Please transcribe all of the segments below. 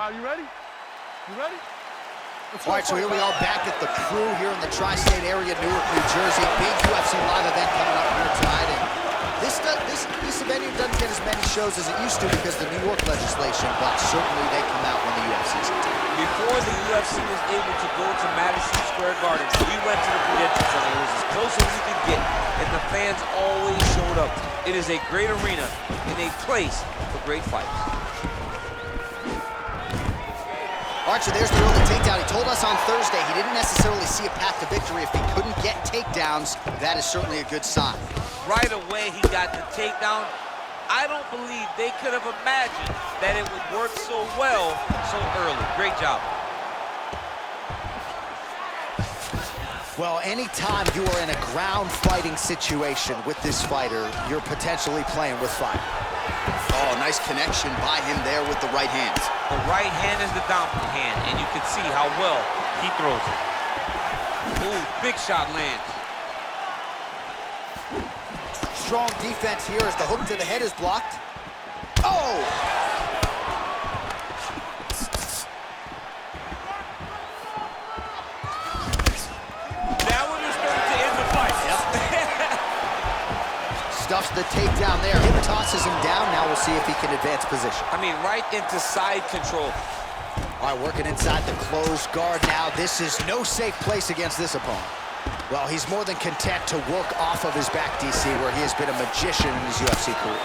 right, you ready? You ready? All right, so here we are back at the Crew here in the tri-state area, Newark, New Jersey. Big UFC live event coming up here tonight. And this venue doesn't get as many shows as it used to because of the New York legislation, but certainly they come out when the UFC's in town. Before the UFC was able to go to Madison Square Garden, we went to the Prudential Center. It was as close as we could get, and the fans always showed up. It is a great arena and a place for great fights. All right, so there's the early takedown. He told us on Thursday he didn't necessarily see a path to victory if he couldn't get takedowns. That is certainly a good sign. Right away, he got the takedown. I don't believe they could have imagined that it would work so well so early. Great job. Well, anytime you are in a ground fighting situation with this fighter, you're potentially playing with fire. Oh, nice connection by him there with the right hand. The right hand is the dominant hand, and you can see how well he throws it. Ooh, big shot lands. Strong defense here as the hook to the head is blocked. Oh! That one is starting to end the fight. Yep. Stuffs the takedown there. Hip tosses him down. Now we'll see if he can advance position. I mean, right into side control. All right, working inside the closed guard now. This is no safe place against this opponent. Well, he's more than content to work off of his back, DC, where he has been a magician in his UFC career.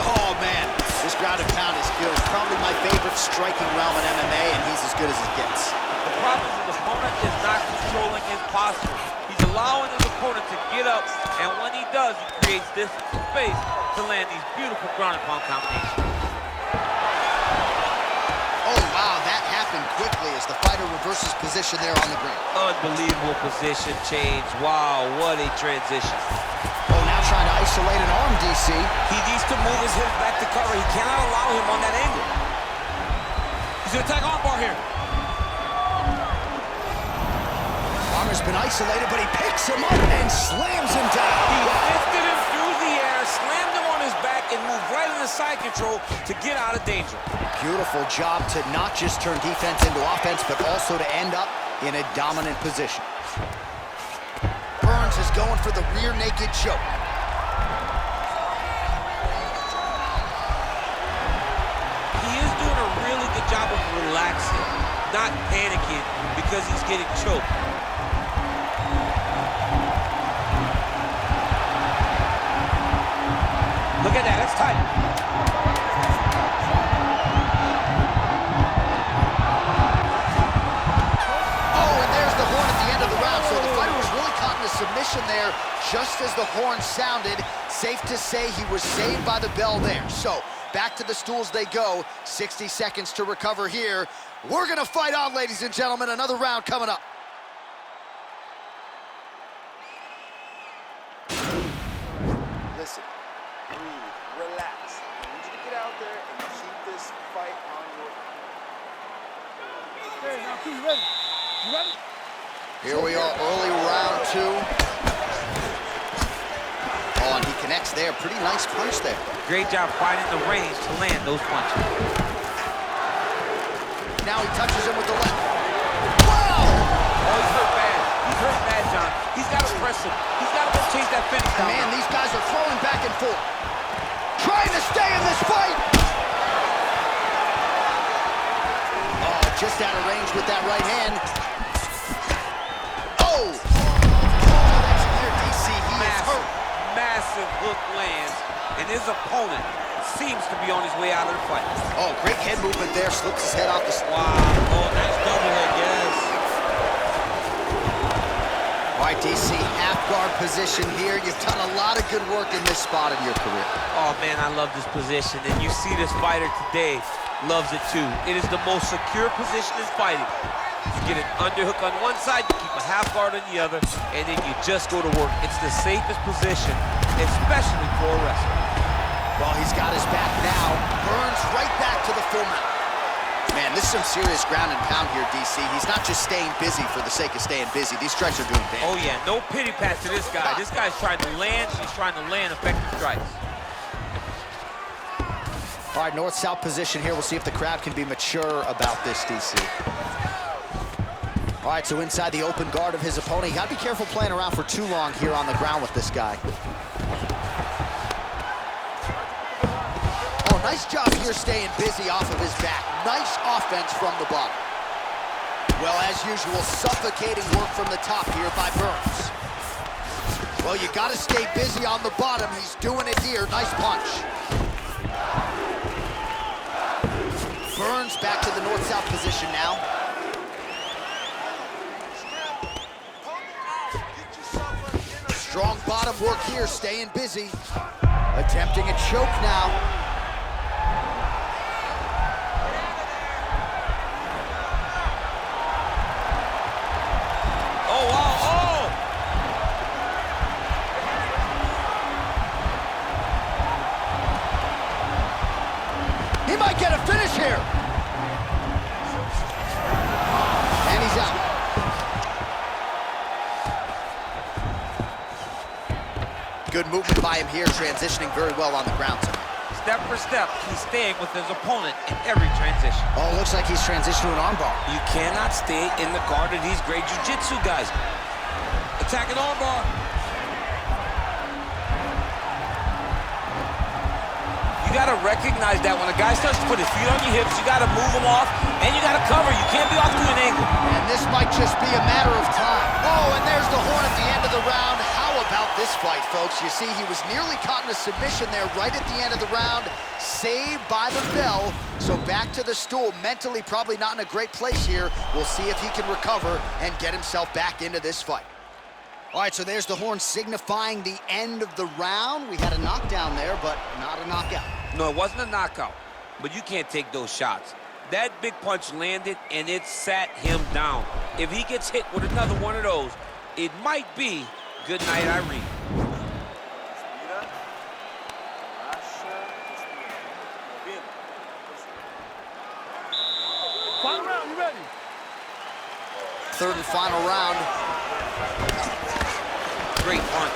Oh, man, this ground and pound is good. Probably my favorite striking realm in MMA, and he's as good as it gets. The problem is the opponent is not controlling his posture. He's allowing his opponent to get up, and when he does, he creates this space to land these beautiful ground and pound combinations. Oh, wow, that happened quickly as the fighter reverses position there on the ground. Unbelievable position change. Wow, what a transition. Oh, now trying to isolate an arm, DC. He needs to move his hips back to cover. He cannot allow him on that angle. He's gonna attack armbar here. Arm has been isolated, but he picks him up and slams him down. He lifted him through the air, slammed him on his back, and moved right into side control to get out of danger. Beautiful job to not just turn defense into offense, but also to end up in a dominant position. Burns is going for the rear naked choke. He is doing a really good job of relaxing, not panicking because he's getting choked. Look at that, that's tight. Submission there just as the horn sounded. Safe to say he was saved by the bell there. So back to the stools they go. 60 seconds to recover here. We're gonna fight on, ladies and gentlemen. Another round coming up. Listen, breathe, relax. I need you to get out there and keep this fight on your... Okay, now you ready? You ready? Here we are, early round two. Oh, and he connects there. Pretty nice punch there. Great job finding the range to land those punches. Now he touches him with the left. Wow! Oh, he's hurt bad. He's hurt bad, John. He's got to press him. He's got to go chase that finish down. Man, these guys are throwing back and forth. Trying to stay in this fight. Oh, just out of range with that right hand. Oh! That's clear, DC. He is hurt. Massive hook lands, and his opponent seems to be on his way out of the fight. Oh, great head movement there. Slips his head off the... Wow. Oh, nice double head, yes. All right, DC, half guard position here. You've done a lot of good work in this spot in your career. Oh, man, I love this position, and you see this fighter today loves it too. It is the most secure position in fighting. You get an underhook on one side, you keep a half guard on the other, and then you just go to work. It's the safest position, especially for a wrestler. Well, he's got his back now. Burns right back to the full mount. Man, this is some serious ground and pound here, DC. He's not just staying busy for the sake of staying busy. These strikes are doing damage. Oh, yeah, no pity pat to this guy. This guy's trying to land. He's trying to land effective strikes. All right, north-south position here. We'll see if the crowd can be mature about this, DC. All right, so inside the open guard of his opponent. You gotta be careful playing around for too long here on the ground with this guy. Oh, nice job here staying busy off of his back. Nice offense from the bottom. Well, as usual, suffocating work from the top here by Burns. Well, you gotta stay busy on the bottom. He's doing it here. Nice punch. Burns back to the north-south position now. Strong bottom work here, staying busy. Attempting a choke now. Oh, wow, oh! He might get a finish here. And he's out. Good movement by him here, transitioning very well on the ground tonight. Step for step, he's staying with his opponent in every transition. Oh, looks like he's transitioned to an armbar. You cannot stay in the guard of these great jiu-jitsu guys. Attacking armbar. You gotta recognize that when a guy starts to put his feet on your hips, you gotta move him off, and you gotta cover. You can't be off to an angle. And this might just be a matter of time. Oh, and there's the horn at the end of the round. How about this fight, folks? You see, he was nearly caught in a submission there right at the end of the round. Saved by the bell. So back to the stool. Mentally probably not in a great place here. We'll see if he can recover and get himself back into this fight. All right, so there's the horn signifying the end of the round. We had a knockdown there, but not a knockout. No, it wasn't a knockout, but you can't take those shots. That big punch landed, and it sat him down. If he gets hit with another one of those, it might be good night, Irene. Final round, you ready? Third and final round. Great punch.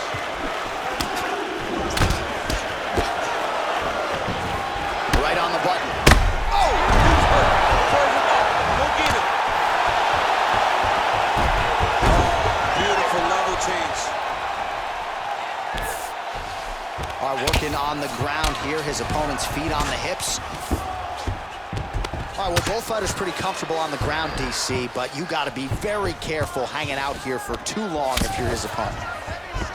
Right on the button. Oh! Serve him up. Go get him. Beautiful level change. All right, working on the ground here. His opponent's feet on the hips. All right, well, both fighters pretty comfortable on the ground, DC, but you got to be very careful hanging out here for too long if you're his opponent.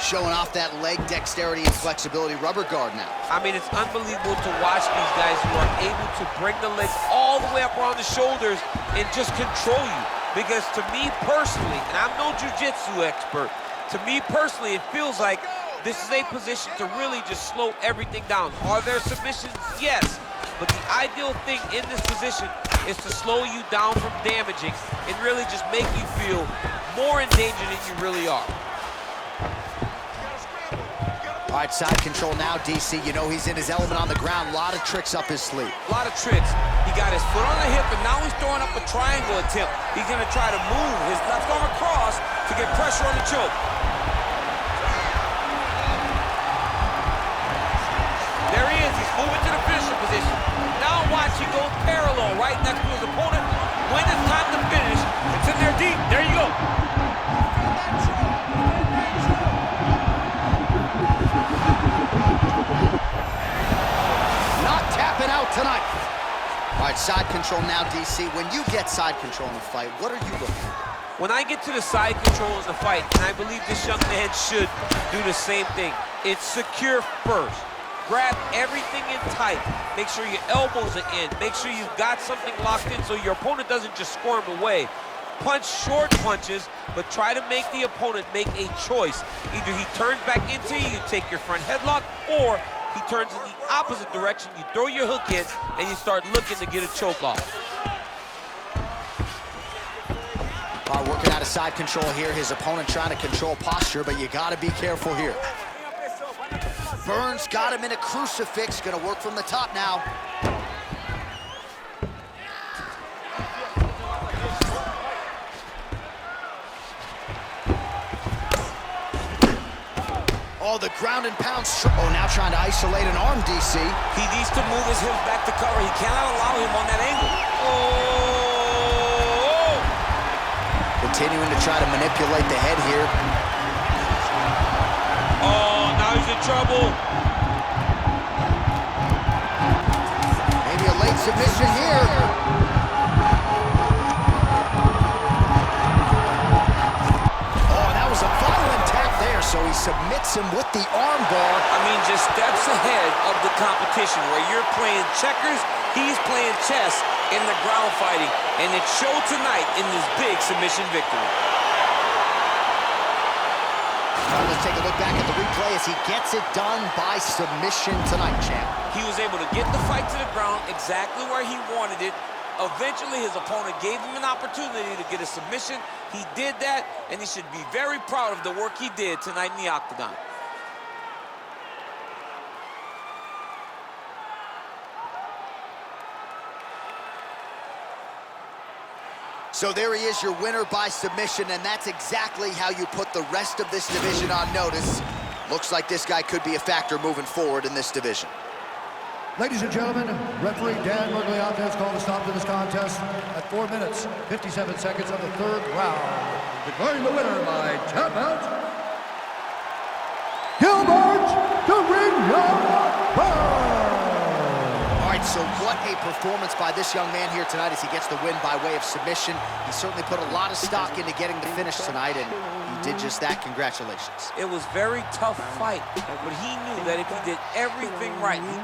Showing off that leg dexterity and flexibility rubber guard now. I mean, it's unbelievable to watch these guys who are able to bring the legs all the way up around the shoulders and just control you. Because to me personally, and I'm no jiu-jitsu expert, to me personally, it feels like this is a position to really just slow everything down. Are there submissions? Yes. But the ideal thing in this position is to slow you down from damaging and really just make you feel more in danger than you really are. All right, side control now, DC. You know he's in his element on the ground. A lot of tricks up his sleeve. A lot of tricks. He got his foot on the hip, and now he's throwing up a triangle attempt. He's going to try to move his left arm across to get pressure on the choke. There he is. He's moving to the finisher position. Now watch, he goes parallel right next to his opponent. When it's time to finish, it's in there deep. There you go. Not tapping out tonight. All right, side control now, DC. When you get side control in the fight, what are you looking for? When I get to the side control in the fight, and I believe this young man should do the same thing, it's secure first. Grab everything in tight. Make sure your elbows are in. Make sure you've got something locked in so your opponent doesn't just squirm away. Punch short punches, but try to make the opponent make a choice. Either he turns back into you, you take your front headlock, or he turns in the opposite direction, you throw your hook in, and you start looking to get a choke off. Working out of side control here. His opponent trying to control posture, but you got to be careful here. Burns got him in a crucifix. Going to work from the top now. Oh, Oh, the ground and pound. Oh, now trying to isolate an arm, DC. He needs to move his hips back to cover. He cannot allow him on that angle. Oh! Continuing to try to manipulate the head here. Oh, now he's in trouble. Maybe a late submission here. Oh, that was a violent tap there, so he submits him with the arm bar. I mean, just steps ahead of the competition. Where you're playing checkers, he's playing chess in the ground fighting, and it showed tonight in this big submission victory. Let's take a look back at the replay as he gets it done by submission tonight, champ. He was able to get the fight to the ground exactly where he wanted it. Eventually, his opponent gave him an opportunity to get a submission. He did that, and he should be very proud of the work he did tonight in the octagon. So there he is, your winner by submission, and that's exactly how you put the rest of this division on notice. Looks like this guy could be a factor moving forward in this division. Ladies and gentlemen, referee Dan Mergliata has called a stop to this contest at 4 minutes, 57 seconds of the third round. Declaring the winner by tap out, Gilbert, the ring of All right, so what a performance by this young man here tonight as he gets the win by way of submission. He certainly put a lot of stock into getting the finish tonight, and he did just that. Congratulations. It was a very tough fight, but he knew that if he did everything right, he